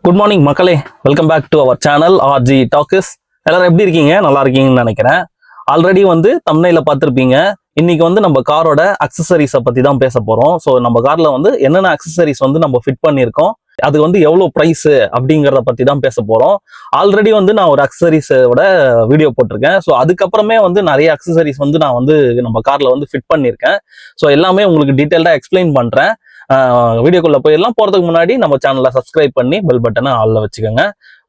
Good morning மக்களே, welcome back to our channel RG talks. எல்லாரும் எப்படி இருக்கீங்க? நல்லா இருக்கீங்கன்னு நினைக்கிறேன். ஆல்ரெடி தம்ப்நெயில பார்த்துருப்பீங்க. இன்னைக்கு நம்ம காரோட அக்சசரிஸை பத்தி தான் பேச போறோம். ஸோ நம்ம கார்ல என்னென்ன அக்சசரிஸ் நம்ம ஃபிட் பண்ணியிருக்கோம், அது எவ்வளோ ப்ரைஸ் அப்படிங்கிறத பத்தி தான் பேச போறோம். ஆல்ரெடி நான் ஒரு அக்சசரிஸோட வீடியோ போட்டிருக்கேன். ஸோ அதுக்கப்புறமே நிறைய அக்சசரிஸ் நான் நம்ம கார்ல ஃபிட் பண்ணியிருக்கேன். ஸோ எல்லாமே உங்களுக்கு டீட்டெயில்டா எக்ஸ்பிளைன் பண்றேன். வீடியோக்குள்ள போயிடலாம். போறதுக்கு முன்னாடி நம்ம சேனலை சப்ஸ்கிரைப் பண்ணி பெல் பட்டனை ஆல்ல வச்சுக்கோங்க.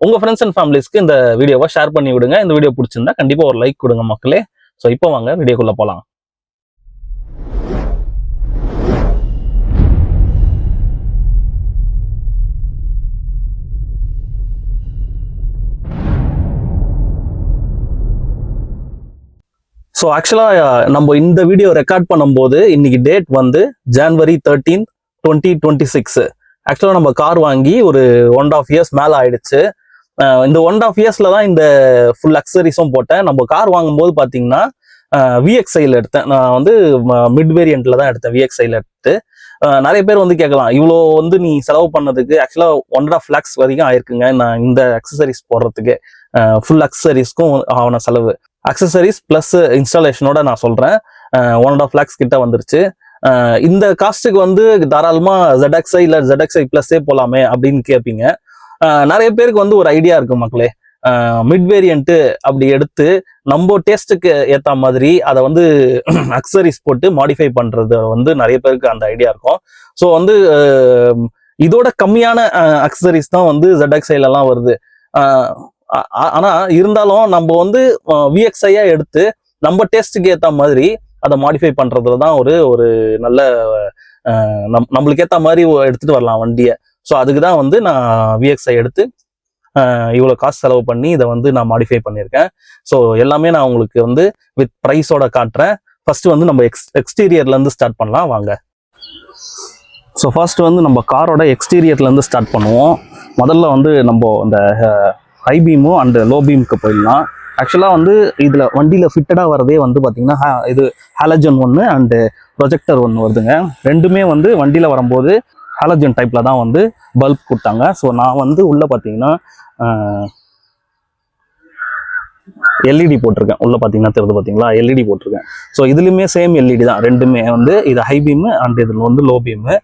உங்க ஃப்ரெண்ட்ஸ் அண்ட் ஃபேமிலிஸ்க்கு இந்த வீடியோவை ஷேர் பண்ணி விடுங்க. இந்த வீடியோ பிடிச்சிருந்தா கண்டிப்பா ஒரு லைக் கொடுங்க மக்களே. ஸோ இப்போ வாங்க வீடியோக்குள்ள போலாம். ஸோ ஆக்சுவலாக நம்ம இந்த வீடியோ ரெக்கார்ட் பண்ணும்போது இன்னைக்கு டேட் January 13, 2026. ஆக்சுவலாக நம்ம கார் வாங்கி ஒரு 1.5 years மேலே ஆயிடுச்சு. இந்த 1.5 yearsல தான் இந்த ஃபுல் அக்சசரிஸும் போட்டேன். நம்ம கார் வாங்கும்போது பார்த்தீங்கன்னா VXIல எடுத்தேன். நான் மிட் வேரியண்ட்ல தான் எடுத்தேன். VXIல எடுத்து நிறைய பேர் கேட்கலாம், இவ்வளோ நீ செலவு பண்ணதுக்கு ஆக்சுவலாக 1.5 lakhs வரைக்கும் ஆயிருக்குங்க நான் இந்த அக்சசரிஸ் போடுறதுக்கு. ஃபுல் அக்சசரிஸ்க்கும் ஆன செலவு, அக்சசரிஸ் பிளஸ் இன்ஸ்டாலேஷனோட நான் சொல்றேன், 1.5 lakhs கிட்ட வந்துருச்சு. இந்த காஸ்ட்டுக்கு தாராளமா ZXi இல்ல ZXi பிளஸே போலாமே அப்படின்னு கேட்பீங்க. நிறைய பேருக்கு ஒரு ஐடியா இருக்கு மக்களே. மிட் வேரியன்ட் அப்படி எடுத்து நம்ம டேஸ்ட்டுக்கு ஏத்த மாதிரி அதை அக்சசரிஸ் போட்டு மாடிஃபை பண்றது நிறைய பேருக்கு அந்த ஐடியா இருக்கும். ஸோ இதோட கம்மியான அக்சசரிஸ் தான் ZXiல எல்லாம் வருது. ஆனா இருந்தாலும் நம்ம VXIயா எடுத்து நம்ம டேஸ்ட்டுக்கு ஏத்த மாதிரி அதை மாடிஃபை பண்றதுல தான் ஒரு நல்ல நம்மளுக்கு ஏற்ற மாதிரி எடுத்துட்டு வரலாம் வண்டியை. ஸோ அதுக்கு தான் நான் VXI எடுத்து இவ்வளோ காசு செலவு பண்ணி இதை நான் மாடிஃபை பண்ணியிருக்கேன். ஸோ எல்லாமே நான் உங்களுக்கு வித் ப்ரைஸோட காட்டுறேன். ஃபர்ஸ்ட் நம்ம எக்ஸ்டீரியர்லேருந்து ஸ்டார்ட் பண்ணலாம் வாங்க. ஸோ ஃபர்ஸ்ட் நம்ம காரோட எக்ஸ்டீரியர்லேருந்து ஸ்டார்ட் பண்ணுவோம். முதல்ல நம்ம இந்த ஹை பீமும் அண்ட் லோ பீமுக்கு போயிடலாம். ஆக்சுவலாக இதில் வண்டியில் ஃபிட்டடாக வரதே பார்த்தீங்கன்னா இது ஹாலஜன் 1 அண்டு ப்ரொஜெக்டர் 1 வருதுங்க. ரெண்டுமே வண்டியில் வரும்போது ஹாலஜன் டைப்பில் தான் பல்ப் கொடுத்தாங்க. ஸோ நான் உள்ளே பார்த்தீங்கன்னா எல்இடி போட்டிருக்கேன். உள்ளே பார்த்தீங்கன்னா தெரியுது பார்த்தீங்களா, எல்இடி போட்டிருக்கேன். ஸோ இதுலையுமே சேம் எல்இடி தான் ரெண்டுமே. இது ஹை பீமு அண்ட் இதில் லோ பீமு.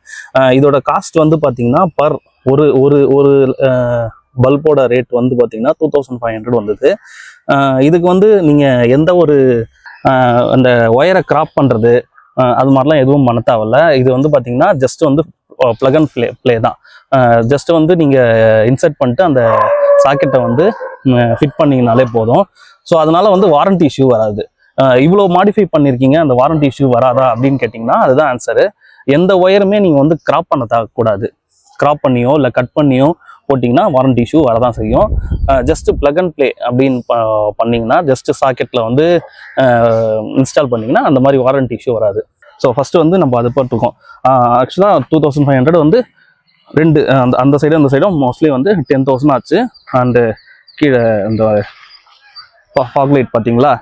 இதோட காஸ்ட் பார்த்தீங்கன்னா பர் ஒரு ஒரு பல்போட ரேட் பார்த்தீங்கன்னா 2500 வந்தது. இதுக்கு நீங்கள் எந்த ஒரு அந்த ஒயரை கிராப் பண்ணுறது அது மாதிரிலாம் எதுவும் பண்ண தேவையில்ல. இது பார்த்தீங்கன்னா ஜஸ்ட் ப்ளக் அண்ட் ப்ளே தான். ஜஸ்ட் நீங்கள் இன்சர்ட் பண்ணிட்டு அந்த சாக்கெட்டை ஃபிட் பண்ணிங்கனாலே போதும். ஸோ அதனால வாரண்டி இஷ்யூ வராது. இவ்வளோ மாடிஃபை பண்ணியிருக்கீங்க, அந்த வாரண்டி இஷ்யூ வராதா அப்படின்னு கேட்டிங்கன்னா அதுதான் ஆன்சரு. எந்த ஒயருமே நீங்கள் கிராப் பண்ண தேவைக்கூடாது. கிராப் பண்ணியோ இல்லை கட் பண்ணியோ போட்டிங்கன்னா வாரண்டி இஷ்யூ வரதான் செய்யும். ஜஸ்ட் ப்ளக் அண்ட் ப்ளே அப்படின்னு பண்ணிங்கன்னா ஜஸ்ட் சாக்கெட்டில் இன்ஸ்டால் பண்ணிங்கன்னா அந்த மாதிரி வாரண்டி இஷ்யூ வராது. ஸோ ஃபஸ்ட்டு நம்ம அது போட்டிருக்கோம். ஆக்சுவலாக 2500 ரெண்டு அந்த சைடும் அந்த சைடும் மோஸ்ட்லி 10,000 ஆச்சு. அண்டு கீழே இந்த ஃபாக்லைட் பார்த்தீங்களா,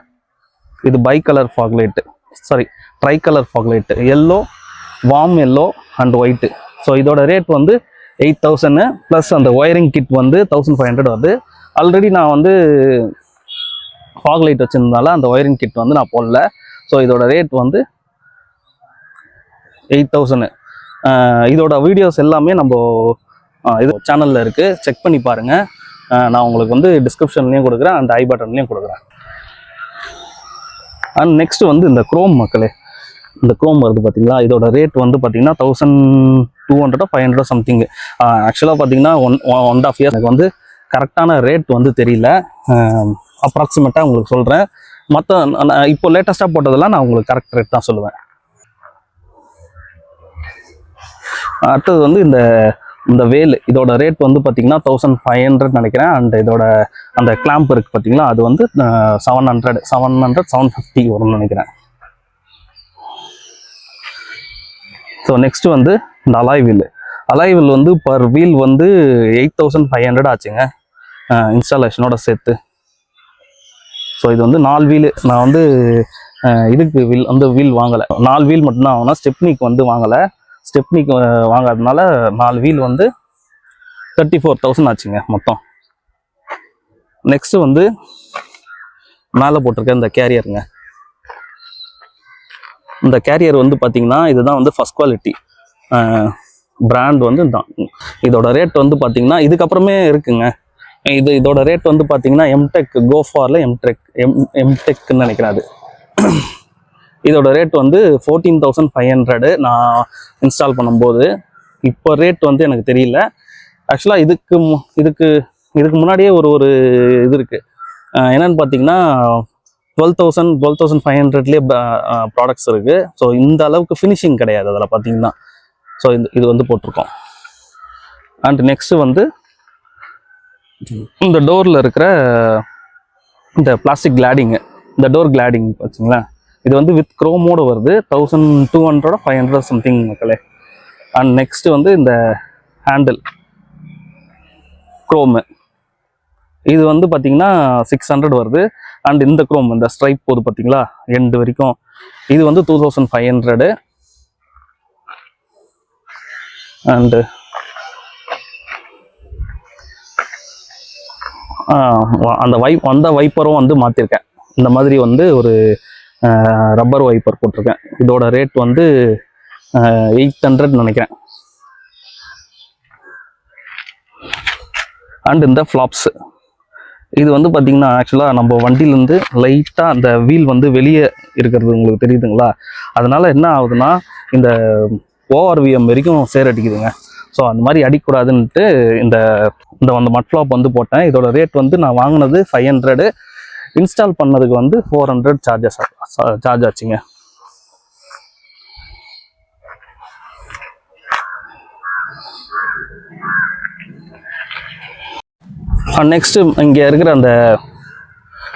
இது bi colour foglight, sorry tri colour foglight, yellow, warm yellow and white. So இதோட ரேட் 8,000 ப்ளஸ் அந்த ஒயரிங் கிட் 1,500 வருது. ஆல்ரெடி நான் ஃபாக் லைட் வச்சிருந்தால அந்த ஒயரிங் கிட் நான் போடல. ஸோ இதோட ரேட் 8,000. இதோட வீடியோஸ் எல்லாமே நம்ம இது சேனலில் இருக்குது, செக் பண்ணி பாருங்கள். நான் உங்களுக்கு டிஸ்கிரிப்ஷன்லேயும் கொடுக்குறேன் அண்ட் ஐ பட்டன்லேயும் கொடுக்குறேன். அண்ட் நெக்ஸ்ட் இந்த குரோம் மக்களே, இந்த குரோம் வருது பார்த்தீங்களா, இதோட ரேட் பார்த்தீங்கன்னா 1,200 500 சம்திங். ஆக்சுவலாக பார்த்தீங்கன்னா 1.5 years எனக்கு கரெக்டான ரேட் தெரியல. அப்ராக்சிமேட்டாக உங்களுக்கு சொல்கிறேன். மற்ற இப்போ லேட்டஸ்ட்டாக போட்டதெல்லாம் நான் உங்களுக்கு கரெக்ட் ரேட் தான் சொல்லுவேன். அடுத்தது இந்த வேல், இதோட ரேட் பார்த்தீங்கன்னா 1,500 நினைக்கிறேன். அண்ட் இதோட அந்த கிளாம்ப் இருக்குது பார்த்தீங்களா, அது 700 750 வரும்னு நினைக்கிறேன். ஸோ நெக்ஸ்ட் இந்த அலாய் வீல் பர் வீல் 8,500 ஆச்சுங்க இன்ஸ்டாலேஷனோட சேர்த்து. ஸோ இது 4 வீல். நான் இதுக்கு வீல் வாங்கலை, 4 வீல் மட்டும்தான் வாங்கினா. ஸ்டெப்னிக்கு வாங்கலை. ஸ்டெப்னிக்கு வாங்காததுனால 4 வீல் 34,000 ஆச்சுங்க மொத்தம். நெக்ஸ்ட் வந்து மேலே போட்டிருக்க இந்த கேரியருங்க. இந்த கேரியர் வந்து பார்த்தீங்கன்னா இதுதான் வந்து ஃபர்ஸ்ட் குவாலிட்டி பிராண்ட் வந்து தான். இதோட ரேட் வந்து பார்த்தீங்கன்னா இதுக்கப்புறமே இருக்குங்க. இதோட ரேட் வந்து பார்த்தீங்கன்னா எம்டெக் கோஃபாரில் எம்டெக்னு நினைக்கிறேன். அது இதோட ரேட் வந்து 14,500 நான் இன்ஸ்டால் பண்ணும்போது. இப்போ ரேட் வந்து எனக்கு தெரியல. ஆக்சுவலாக இதுக்கு முன்னாடியே ஒரு இது இருக்குது. என்னன்னு பார்த்தீங்கன்னா 12,500லேயே ப்ராடக்ட்ஸ் இருக்குது. ஸோ இந்த அளவுக்கு ஃபினிஷிங் கிடையாது அதில் பார்த்தீங்கன்னா. ஸோ இது வந்து போட்டிருக்கோம். அண்ட் நெக்ஸ்ட் வந்து இந்த டோரில் இருக்கிற இந்த பிளாஸ்டிக் கிளாடிங்கு, இந்த டோர் கிளாடிங் வச்சுங்களேன். இது வந்து வித் க்ரோமோடு வருது. 1,200 500 சம்திங் மக்களே. அண்ட் நெக்ஸ்ட் வந்து இந்த ஹேண்டில் க்ரோமு, இது வந்து பார்த்தீங்கன்னா 600 வருது. அண்ட் இந்த க்ரோம் இந்த ஸ்ட்ரைப் போது பார்த்தீங்களா எண்டு வரைக்கும், இது வந்து 2,500. அண்டு அந்த வைப்பரும் வந்து மாற்றிருக்கேன். இந்த மாதிரி வந்து ஒரு ரப்பர் வைப்பர் போட்டிருக்கேன். இதோட ரேட் வந்து 800 நினைக்கிறேன். அண்ட் இந்த ஃப்ளாப்ஸ், இது வந்து பார்த்தீங்கன்னா ஆக்சுவலாக நம்ம வண்டியிலேருந்து லைட்டாக அந்த வீல் வந்து வெளியே இருக்கிறது உங்களுக்கு தெரியுதுங்களா? அதனால என்ன ஆகுதுன்னா இந்த ஓஆர்விஎம் வரைக்கும் சேரடிக்குதுங்க. ஸோ அந்த மாதிரி அடிக்கூடாதுன்ட்டு இந்த மட் ஃப்ளாப் வந்து போட்டேன். இதோட ரேட் வந்து நான் வாங்கினது 500, இன்ஸ்டால் பண்ணதுக்கு வந்து 400 சார்ஜ் ஆச்சுங்க. நெக்ஸ்ட் இங்கே இருக்கிற அந்த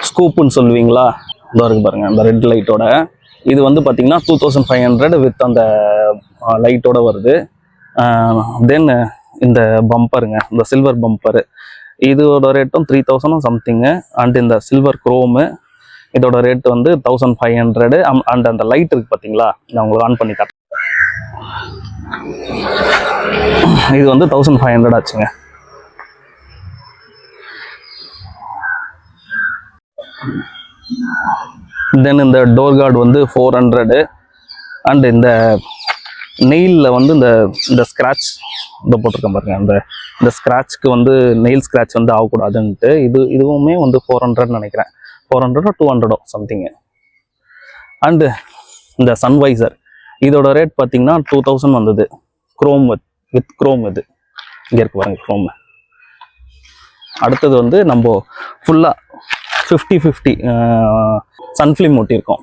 ஸ்கூப்புன்னு சொல்லுவீங்களா, இதோ இருக்கு பாருங்க அந்த ரெட் லைட்டோட. இது வந்து பார்த்தீங்கன்னா 2,500 வித் அந்த லைட்டோட வருது. தென் இந்த பம்பருங்க, இந்த சில்வர் பம்பரு, இதோட ரேட்டும் 3,000 சம்திங்கு. அண்ட் இந்த சில்வர் குரோமு, இதோட ரேட் வந்து 1,500. அண்ட் அந்த லைட் இருக்கு பார்த்தீங்களா, நான் உங்களுக்கு ஆன் பண்ணி காட்டுறேன். இது வந்து 1,500 ஆச்சுங்க. தென் இந்த டோர் கார்டு வந்து 400. அண்ட் இந்த நெயிலில் வந்து இந்த ஸ்க்ராட்ச் இந்த போட்டிருக்கேன் பாருங்க, இந்த ஸ்க்ராட்ச்க்கு வந்து நெயில் ஸ்க்ராட்ச் வந்து ஆகக்கூடாதுன்ட்டு இதுவுமே வந்து 400 நினைக்கிறேன். 400 200 சம்திங்கு. அண்டு இந்த சன்வைசர், இதோட ரேட் பார்த்தீங்கன்னா 2,000 வந்தது. க்ரோம் வித் க்ரோம், இது இங்கே இருக்கு பாருங்க க்ரோம். அடுத்தது வந்து நம்ம ஃபுல்லாக 50-50 சன்ஃப்ளிம் ஒட்டியிருக்கோம்.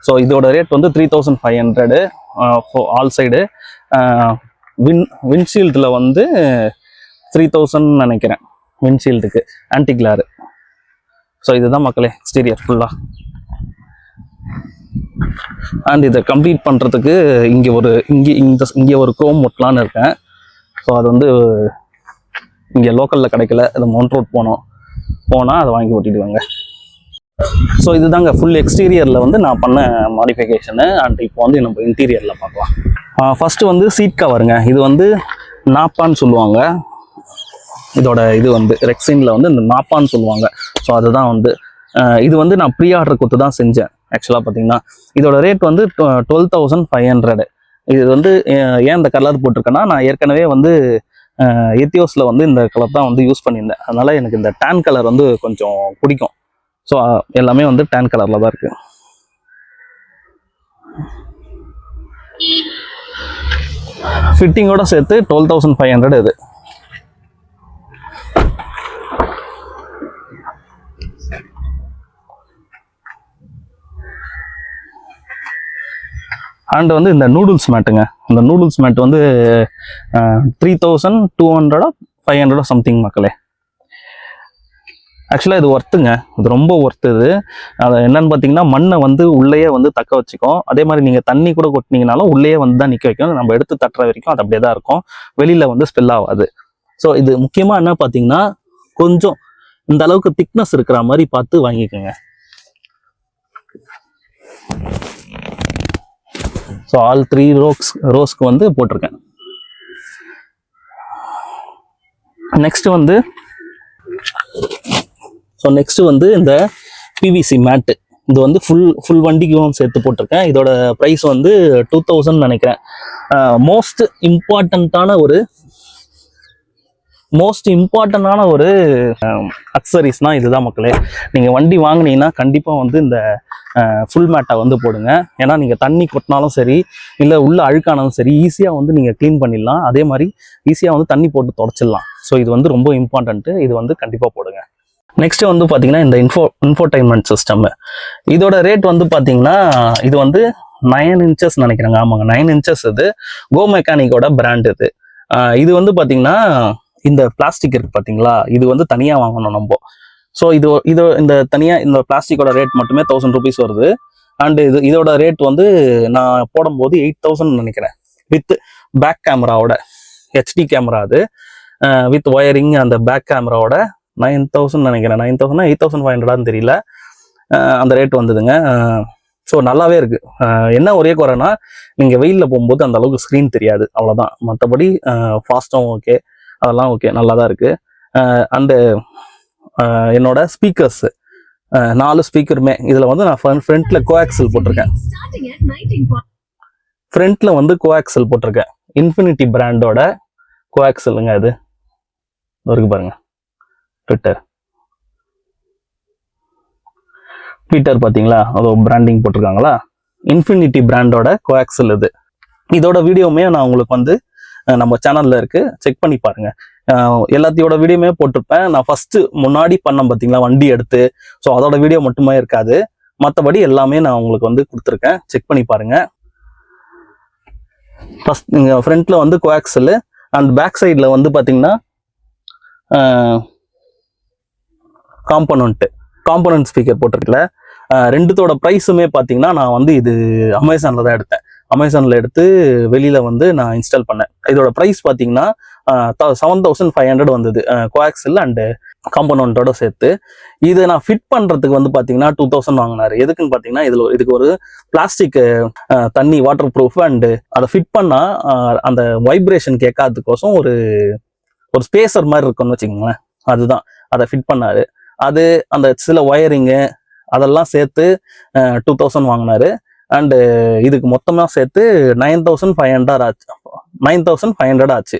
ஸோ இதோட ரேட் வந்து 3,500 ஆல் சைடு. விண்ட்ஷீல்டில் வந்து 3,000 நினைக்கிறேன் விண்ட்ஷீல்டுக்கு, ஆன்டி கிளாரு. ஸோ இதுதான் மக்களே எக்ஸ்டீரியர் ஃபுல்லாக. அண்ட் இதை கம்ப்ளீட் பண்ணுறதுக்கு இங்கே ஒரு க்ரோம் ஒட்டலான்னு இருக்கேன். ஸோ அது வந்து இங்கே லோக்கலில் கிடைக்கல, அது மவுண்ட் ரோட் போனால் அதை வாங்கி ஓட்டிடுவாங்க. ஸோ இதுதாங்க ஃபுல் எக்ஸ்டீரியரில் வந்து நான் பண்ண மாடிஃபிகேஷனு. அண்ட் இப்போ வந்து நம்ம இன்டீரியரில் பார்க்கலாம். ஃபஸ்ட்டு வந்து சீட் கவருங்க. இது வந்து நாப்பான்னு சொல்லுவாங்க. இதோட இது வந்து ரெக்ஸினில் வந்து இந்த நாப்பான்னு சொல்லுவாங்க. ஸோ அதுதான் வந்து இது வந்து நான் ப்ரீ ஆர்டர் கொடுத்து தான் செஞ்சேன். ஆக்சுவலாக பார்த்தீங்கன்னா இதோட ரேட் வந்து 12,500. இது வந்து ஏன் இந்த கலர் போட்டிருக்கேன்னா, நான் ஏற்கனவே வந்து எத்தியோஸில் வந்து இந்த கலர் தான் வந்து யூஸ் பண்ணியிருந்தேன். அதனால எனக்கு இந்த டேன் கலர் வந்து கொஞ்சம் பிடிக்கும். ஸோ எல்லாமே வந்து டேன் கலரில் தான் இருக்குது. ஃபிட்டிங்கோட சேர்த்து 12,500 இது. அண்ட் வந்து இந்த நூடுல்ஸ் மேட்டுங்க, இந்த நூடுல்ஸ் மேட் வந்து 3,200 500 சம்திங் மக்களே. ஆக்சுவலாக இது ஒர்த்துங்க, இது ரொம்ப ஒர்த்து. இது அது என்னன்னு பார்த்தீங்கன்னா மண்ணை வந்து உள்ளேயே வந்து தக்க வச்சுக்கும். அதே மாதிரி நீங்கள் தண்ணி கூட கொட்டினீங்கனாலும் உள்ளேயே வந்து தான் நிற்க வைக்கும். நம்ம எடுத்து தட்டுற வரைக்கும் அது அப்படியே தான் இருக்கும், வெளியில் வந்து ஸ்பெல் ஆகாது. ஸோ இது முக்கியமாக என்ன பார்த்தீங்கன்னா கொஞ்சம் இந்த அளவுக்கு திக்னஸ் இருக்கிற மாதிரி பார்த்து வாங்கிக்கோங்க. ஸோ ஆல் 3 ரோஸ்க்கு வந்து போட்டிருக்கேன். நெக்ஸ்ட் வந்து இந்த பிவிசி மேட்டு, இது வந்து ஃபுல் வண்டிக்கும் சேர்த்து போட்டிருக்கேன். இதோட ப்ரைஸ் வந்து 2000 நினைக்கிறேன். மோஸ்ட் இம்பார்ட்டண்டான ஒரு அக்சரிஸ்னா இதுதான் மக்களே. நீங்கள் வண்டி வாங்கினீங்கன்னா கண்டிப்பாக வந்து இந்த ஃபுல் மேட்டை வந்து போடுங்க. ஏன்னா நீங்கள் தண்ணி கொட்டினாலும் சரி, இல்லை உள்ள அழுக்கானாலும் சரி, ஈஸியாக வந்து நீங்கள் க்ளீன் பண்ணிடலாம். அதே மாதிரி ஈஸியாக வந்து தண்ணி போட்டு தொடச்சிடலாம். ஸோ இது வந்து ரொம்ப இம்பார்ட்டண்ட்டு. இது வந்து கண்டிப்பாக போடுங்க. நெக்ஸ்ட் வந்து பார்த்தீங்கன்னா இந்த இன்ஃபோடைன்மெண்ட் சிஸ்டம், இதோட ரேட் வந்து பார்த்தீங்கன்னா இது வந்து 9 inches நினைக்கிறேங்க. ஆமாங்க, 9 inches. இது கோ மெக்கானிக்கோட பிராண்ட். இது வந்து பார்த்தீங்கன்னா இந்த பிளாஸ்டிக் இருக்கு பார்த்தீங்களா, இது வந்து தனியாக வாங்கணும் நம்ம. ஸோ இந்த தனியாக இந்த பிளாஸ்டிக்கோட ரேட் மட்டுமே 1000 rupees வருது. அண்டு இதோட ரேட் வந்து நான் போடும்போது 8000 நினைக்கிறேன். வித் பேக் கேமராவோட, ஹெச்டி கேமரா, அது வித் ஒயரிங் அந்த பேக் கேமராவோட 9000 நினைக்கிறேன். 9000 8500 தெரியல, அந்த ரேட் வந்ததுங்க. ஸோ நல்லாவே இருக்கு. என்ன ஒரே குறைனா நீங்கள் வெயிலில் போகும்போது அந்த அளவுக்கு ஸ்க்ரீன் தெரியாது, அவ்வளோதான். மற்றபடி ஃபாஸ்ட்டும் ஓகே, அதெல்லாம் ஓகே, நல்லா தான் இருக்கு. அண்டு என்னோட ஸ்பீக்கர்ஸ் 4 ஸ்பீக்கருமே இதில் வந்து நான் ஃப்ரண்ட்ல கோஆக்சல் போட்டிருக்கேன். ஃப்ரண்ட்ல வந்து கோஆக்சல் போட்டிருக்கேன். இன்ஃபினிட்டி பிராண்டோட கோஆக்சலுங்க. அது இருக்கு பாருங்க, ட்விட்டர் பார்த்தீங்களா, அதோ பிராண்டிங் போட்டிருக்காங்களா, இன்ஃபினிட்டி பிராண்டோட கோஆக்சல். இதோட வீடியோவுமே நான் உங்களுக்கு வந்து நம்ம சேனல்ல இருக்கு, செக் பண்ணி பாருங்க. எல்லாத்தையோட வீடியோமே போட்டிருப்பேன். நான் ஃபர்ஸ்ட் முன்னாடி பண்ணேன் பார்த்தீங்களா வண்டி எடுத்து, ஸோ அதோட வீடியோ மட்டுமே இருக்காது. மற்றபடி எல்லாமே நான் உங்களுக்கு வந்து கொடுத்துருக்கேன், செக் பண்ணி பாருங்க. ஃபர்ஸ்ட் நீங்கள் ஃப்ரண்ட்ல வந்து கோஆக்சல் அண்ட் பேக் சைடில் வந்து பார்த்தீங்கன்னா காம்பனன்ட் ஸ்பீக்கர் போட்டிருக்கல. ரெண்டுத்தோட ப்ரைஸுமே பார்த்தீங்கன்னா நான் வந்து இது அமேசானில் தான் எடுத்தேன். அமேசானில் எடுத்து வெளியில் வந்து நான் இன்ஸ்டால் பண்ணேன். இதோட ப்ரைஸ் பார்த்தீங்கன்னா 7500 வந்தது, கோஆக்சல் அண்டு காம்பனன்ட்டோட சேர்த்து. இதை நான் ஃபிட் பண்ணுறதுக்கு வந்து பார்த்தீங்கன்னா 2000 வாங்கினாரு. எதுக்குன்னு பார்த்தீங்கன்னா இதுக்கு ஒரு பிளாஸ்டிக் தண்ணி வாட்டர் ப்ரூஃப் அண்டு அதை ஃபிட் பண்ணால் அந்த வைப்ரேஷன் கேட்காததுக்கோசம் ஒரு ஸ்பேசர் மாதிரி இருக்குன்னு வச்சுக்கோங்களேன், அதுதான் அதை ஃபிட் பண்ணாரு. அது அந்த சில ஒயரிங்கு அதெல்லாம் சேர்த்து 2000 வாங்கினாரு. அண்டு இதுக்கு மொத்தமாக சேர்த்து 9500 ஆச்சு.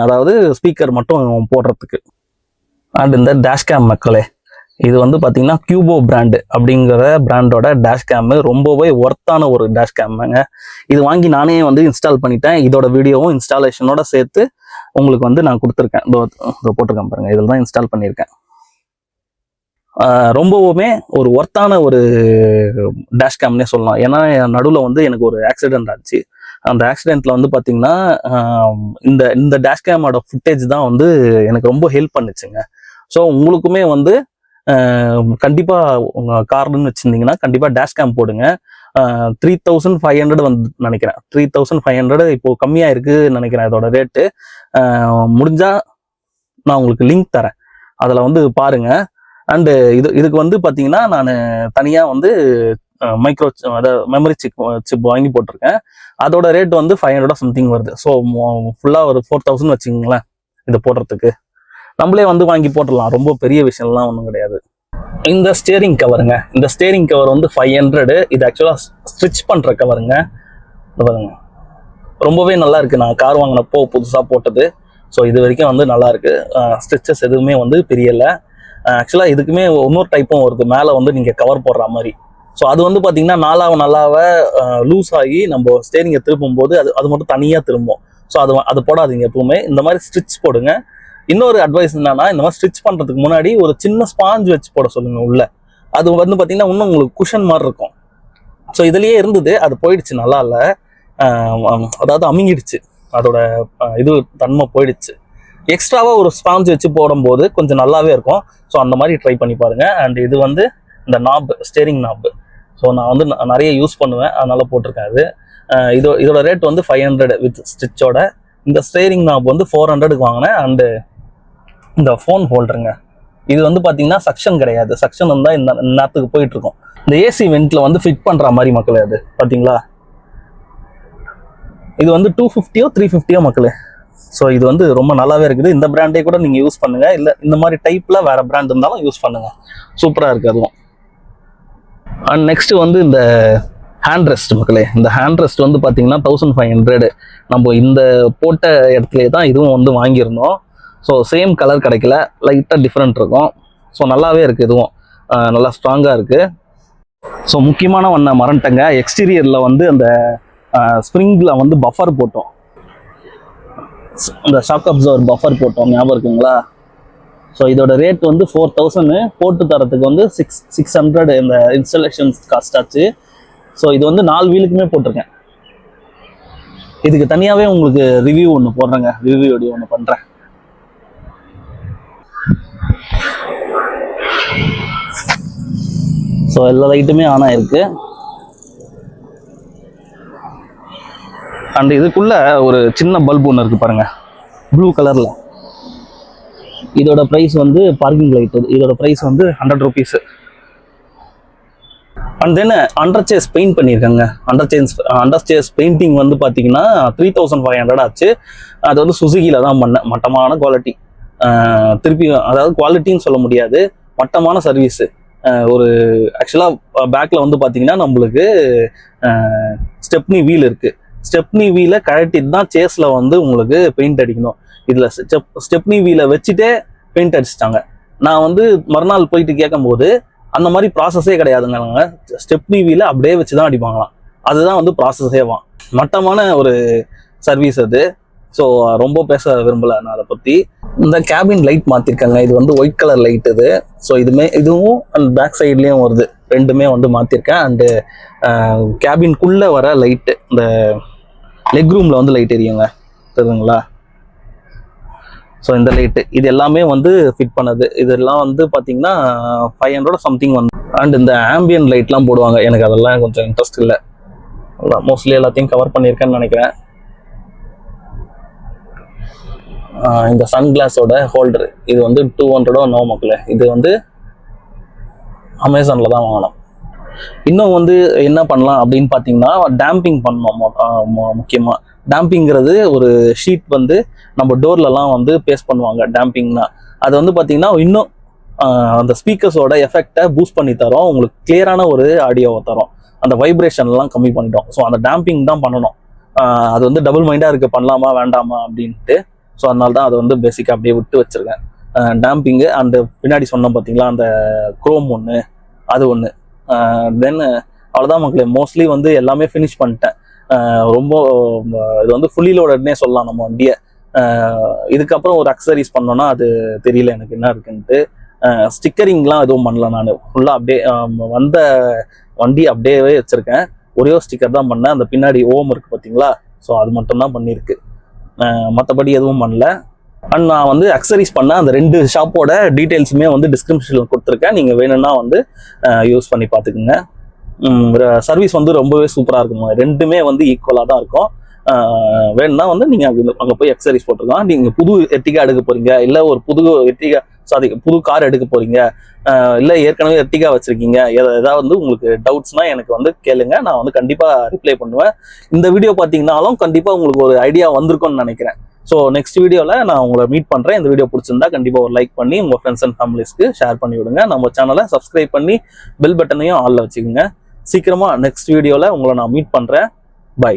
அதாவது ஸ்பீக்கர் மட்டும் போடுறதுக்கு. அண்ட் இந்த டேஷ் கேம் மக்களே, இது வந்து பார்த்தீங்கன்னா கியூபோ பிராண்டு அப்படிங்கிற பிராண்டோட டேஷ் கேமு ரொம்பவே ஒர்த்தான ஒரு டேஷ் கேமுங்க. இது வாங்கி நானே வந்து இன்ஸ்டால் பண்ணிட்டேன். இதோட வீடியோவும் இன்ஸ்டாலேஷனோட சேர்த்து உங்களுக்கு வந்து நான் கொடுத்துருக்கேன். போட்டிருக்கேன் பாருங்க, இதில் தான் இன்ஸ்டால் பண்ணியிருக்கேன். ரொம்பவுமே ஒரு ஒர்த்தான ஒரு டேஷ் கேம்னே சொல்லலாம். ஏன்னா நடுவில் வந்து எனக்கு ஒரு ஆக்சிடென்ட் ஆச்சு. அந்த ஆக்சிடென்ட்ல வந்து பார்த்தீங்கன்னா இந்த டேஷ் கேமோட ஃபுட்டேஜ் தான் வந்து எனக்கு ரொம்ப ஹெல்ப் பண்ணுச்சுங்க. ஸோ உங்களுக்குமே வந்து கண்டிப்பாக உங்கள் கார்டுன்னு வச்சுருந்தீங்கன்னா கண்டிப்பாக டேஷ் கேம் போடுங்க. 3500 வந்து நினைக்கிறேன். 3500 இப்போது கம்மியாக இருக்குதுன்னு நினைக்கிறேன் இதோட ரேட்டு. முடிஞ்சால் நான் உங்களுக்கு லிங்க் தரேன், அதில் வந்து பாருங்கள். அண்டு இதுக்கு வந்து பார்த்தீங்கன்னா நான் தனியாக வந்து மைக்ரோ அதாவது மெமரி சிப் வாங்கி போட்டிருக்கேன். அதோட ரேட் வந்து 500 சம்திங் வருது. ஸோ ஃபுல்லாக ஒரு 4000 வச்சுக்கோங்களேன் இதை போடுறதுக்கு. நம்மளே வந்து வாங்கி போட்டுடலாம், ரொம்ப பெரிய விஷயம்லாம் ஒன்றும் கிடையாது. இந்த ஸ்டேரிங் கவருங்க, இந்த ஸ்டேரிங் கவர் வந்து 500. இது ஆக்சுவலாக ஸ்ட்ரிச் பண்ணுற கவருங்க. பாருங்க, ரொம்பவே நல்லா இருக்குது. நான் கார் வாங்கினப்போ புதுசாக போட்டது. ஸோ இது வரைக்கும் வந்து நல்லா இருக்குது. ஸ்ட்ரிச்சஸ் எதுவுமே வந்து பெரியலை. ஆக்சுவலாக இதுக்குமே இன்னொரு டைப்பும் வருது, மேலே வந்து நீங்கள் கவர் போடுற மாதிரி. ஸோ அது வந்து பார்த்தீங்கன்னா நல்லாவ லூஸ் ஆகி நம்ம ஸ்டேரிங்கை திருப்பும் போது அது மட்டும் தனியாக திரும்பும். ஸோ அது போடாதீங்க எப்பவுமே, இந்த மாதிரி ஸ்டிச் போடுங்க. இன்னொரு அட்வைஸ் என்னன்னா, இந்த மாதிரி ஸ்டிச் பண்ணுறதுக்கு முன்னாடி ஒரு சின்ன ஸ்பாஞ்ச் வச்சு போட சொல்லுங்க உள்ள. அது வந்து பார்த்தீங்கன்னா இன்னும் உங்களுக்கு குஷன் மாதிரி இருக்கும். ஸோ இதுலேயே இருந்தது, அது போயிடுச்சு, நல்லா இல்லை. அதாவது அமுங்கிடுச்சு, அதோட இது தன்மை போயிடுச்சு. எக்ஸ்ட்ராவாக ஒரு ஸ்பாஞ்ச் வச்சு போடும்போது கொஞ்சம் நல்லாவே இருக்கும். ஸோ அந்த மாதிரி ட்ரை பண்ணி பாருங்கள். அண்ட் இது வந்து இந்த ஸ்டேரிங் நாப். ஸோ நான் வந்து நிறைய யூஸ் பண்ணுவேன், அதனால் போட்டிருக்கேன். இதோட ரேட் வந்து 500 வித் ஸ்டிச்சோட. இந்த ஸ்டேரிங் நாப் வந்து 400க்கு வாங்கினேன். அண்டு இந்த ஃபோன் ஹோல்டருங்க, இது வந்து பார்த்தீங்கன்னா சக்ஷன் கிடையாது. சக்ஷன் இருந்தால் இந்த நேரத்துக்கு போயிட்டுருக்கும். இந்த ஏசி வெண்ட்டில் வந்து ஃபிட் பண்ணுற மாதிரி மக்களே. அது பார்த்தீங்களா, இது வந்து 250 350 மக்களே. ஸோ இது வந்து ரொம்ப நல்லாவே இருக்குது. இந்த பிராண்டே கூட நீங்கள் யூஸ் பண்ணுங்க, இல்லை இந்த மாதிரி டைப்ல வேற பிராண்ட் இருந்தாலும் யூஸ் பண்ணுங்க, சூப்பராக இருக்கு அதுவும். அண்ட் நெக்ஸ்ட் வந்து இந்த ஹேண்ட் ரெஸ்ட் மக்களே. இந்த ஹேண்ட் ரெஸ்ட் வந்து பார்த்தீங்கன்னா 1500. நம்ம இந்த போட்ட இடத்துல தான் இதுவும் வந்து வாங்கியிருந்தோம். ஸோ சேம் கலர் கிடைக்கல, லைட்டாக டிஃப்ரெண்ட் இருக்கும். ஸோ நல்லாவே இருக்குது, இதுவும் நல்லா ஸ்ட்ராங்காக இருக்குது. ஸோ முக்கியமான ஒன்றை மறந்துட்டேங்க, எக்ஸ்டீரியரில் வந்து அந்த ஸ்ப்ரிங்கில் வந்து பஃபர் போட்டோம், இந்த ஷாக் அப்சர்வர் பஃபர் போட்டோம், ஞாபகம் இருக்குங்களா? ஸோ இதோட ரேட் வந்து 4000, போட்டு தரத்துக்கு வந்து 600 இந்த இன்ஸ்டாலேஷன் காஸ்ட் ஆச்சு. ஸோ இது வந்து 4 வீலுக்குமே போட்டிருக்கேன். இதுக்கு தனியாகவே உங்களுக்கு ரிவ்யூ ஒன்று போடுறேங்க, ரிவ்யூ வீடியோ ஒன்று பண்ணுறேன். ஸோ எல்லா லைட்டுமே ஆன் ஆயிருக்கு. அண்ட் இதுக்குள்ள ஒரு சின்ன பல்பு ஒன்று இருக்கு பாருங்க, ப்ளூ கலர்ல. இதோட ப்ரைஸ் வந்து பார்க்கிங் லைட், இதோட ப்ரைஸ் வந்து 100 rupees. And then under chassis paint பண்ணியிருக்காங்க. அண்டர் சேஸ் பெயிண்டிங் வந்து பார்த்தீங்கன்னா 3500 ஆச்சு. அது வந்து சுசுகியில் தான் பண்ணேன், மட்டமான குவாலிட்டி. திருப்பி அதாவது குவாலிட்டின்னு சொல்ல முடியாது, மட்டமான சர்வீஸு. ஒரு ஆக்சுவலாக பேக்கில் வந்து பார்த்தீங்கன்னா நம்மளுக்கு ஸ்டெப்னி வீல் இருக்குது. ஸ்டெப்னி வீலை கழட்டிட்டு தான் சேஸில் வந்து உங்களுக்கு பெயிண்ட் அடிக்கணும். இதில் ஸ்டெப்னி வீலை வச்சுட்டே பெயிண்ட் அடிச்சிட்டாங்க. நான் வந்து மறுநாள் போயிட்டு கேட்கும்போது அந்த மாதிரி ப்ராசஸே கிடையாதுங்க, ஸ்டெப்னி வீலை அப்படியே வச்சு தான் அடிப்பாங்களாம். அதுதான் வந்து ப்ராசஸேவான். மட்டமான ஒரு சர்வீஸ் அது. ஸோ ரொம்ப பேச விரும்பலை நான் அதை பற்றி. இந்த கேபின் லைட் மாற்றிருக்காங்க. இது வந்து ஒயிட் கலர் லைட் இது. ஸோ இதுவும் அண்ட் பேக் சைட்லேயும் வருது, ரெண்டுமே வந்து மாற்றிருக்கேன். அண்டு கேபின்குள்ளே வர லைட்டு, இந்த லெக் ரூமில் வந்து லைட் எரியுங்க, தெரியுதுங்களா? ஸோ இந்த லைட்டு இது எல்லாமே வந்து ஃபிட் பண்ணது. இதெல்லாம் வந்து பார்த்தீங்கன்னா 500 சம்திங் வந்து. அண்ட் இந்த ஆம்பியன் லைட்லாம் போடுவாங்க, எனக்கு அதெல்லாம் கொஞ்சம் இன்ட்ரெஸ்ட் இல்லை. மோஸ்ட்லி எல்லாத்தையும் கவர் பண்ணியிருக்கேன்னு நினைக்கிறேன். இந்த சன்கிளாஸோட ஹோல்டரு இது வந்து 200 நோ மக்களே. இது வந்து அமேசானில் தான் வாங்கணும். இன்னும் வந்து என்ன பண்ணலாம் அப்படின்னு பார்த்தீங்கன்னா, டேம்பிங் பண்ணணும். முக்கியமாக டேம்பிங்கிறது ஒரு ஷீட் வந்து நம்ம டோர்லலாம் வந்து பேஸ்ட் பண்ணுவாங்க. டேம்பிங்னா அது வந்து பார்த்தீங்கன்னா இன்னும் அந்த ஸ்பீக்கர்ஸோட எஃபெக்டை பூஸ்ட் பண்ணி தரோம், உங்களுக்கு கிளியரான ஒரு ஆடியோவை தரும், அந்த வைப்ரேஷன்லாம் கம்மி பண்ணிட்டோம். ஸோ அந்த டேம்பிங் தான் பண்ணணும். அது வந்து டபுள் மைண்டாக இருக்குது, பண்ணலாமா வேண்டாமா அப்படின்ட்டு. ஸோ அதனால தான் அதை வந்து பேசிக்காக அப்படியே விட்டு வச்சுருக்கேன். டேம்பிங்கு அந்த பின்னாடி சொன்னோம் பார்த்தீங்களா, அந்த குரோம் ஒன்று, அது ஒன்று. தென் அவ்வளோதான் மக்களே. மோஸ்ட்லி வந்து எல்லாமே ஃபினிஷ் பண்ணிட்டேன். ரொம்ப இது வந்து ஃபுல்லி லோடட்னே சொல்லலாம் நம்ம வண்டியை. இதுக்கப்புறம் ஒரு அக்சசரிஸ் பண்ணோன்னா அது தெரியல எனக்கு என்ன இருக்குன்ட்டு. ஸ்டிக்கரிங்லாம் எதுவும் பண்ணல, நான் ஃபுல்லாக அப்படியே வந்த வண்டி அப்படியே வச்சுருக்கேன். ஒரே ஒரு ஸ்டிக்கர் தான் பண்ணேன், அந்த பின்னாடி ஓம் இருக்குது பார்த்தீங்களா, ஸோ அது மட்டும்தான் பண்ணியிருக்கு, மற்றபடி எதுவும் பண்ணல. அண்ட் நான் வந்து அக்சசரிஸ் பண்ண அந்த 2 ஷாப்போட டீட்டெயில்ஸுமே வந்து டிஸ்கிரிப்ஷனில் கொடுத்துருக்கேன். நீங்கள் வேணும்னா வந்து யூஸ் பண்ணி பார்த்துக்குங்க. சர்வீஸ் வந்து ரொம்பவே சூப்பராக இருக்கும். ரெண்டுமே வந்து ஈக்குவலாக தான் இருக்கும். வேணும்னா வந்து நீங்கள் அங்கே போய் அக்சசரிஸ் போட்டுக்கலாம். நீங்கள் புது எர்டிகா எடுக்க போகிறீங்க, இல்லை ஒரு புது கார் எடுக்க போகிறீங்க, இல்லை ஏற்கனவே எர்டிகா வச்சுருக்கீங்க, ஏதாவது வந்து உங்களுக்கு டவுட்ஸ்னால் எனக்கு வந்து கேளுங்க, நான் வந்து கண்டிப்பாக ரிப்ளை பண்ணுவேன். இந்த வீடியோ பார்த்தீங்கன்னாலும் கண்டிப்பாக உங்களுக்கு ஒரு ஐடியா வந்திருக்கும்னு நினைக்கிறேன். ஸோ நெக்ஸ்ட் வீடியோவில் நான் உங்களை மீட் பண்ணுறேன். இந்த வீடியோ பிடிச்சிருந்தா கண்டிப்பாக ஒரு லைக் பண்ணி உங்கள் ஃப்ரெண்ட்ஸ் அண்ட் ஃபேமிலிஸ்க்கு ஷேர் பண்ணி விடுங்க. நம்ம சேனலை சப்ஸ்கிரைப் பண்ணி பெல் பட்டனையும் ஆல்ல வச்சுக்கோங்க. சீக்கிரமாக நெக்ஸ்ட் வீடியோவில் உங்களை நான் மீட் பண்ணுறேன். பை.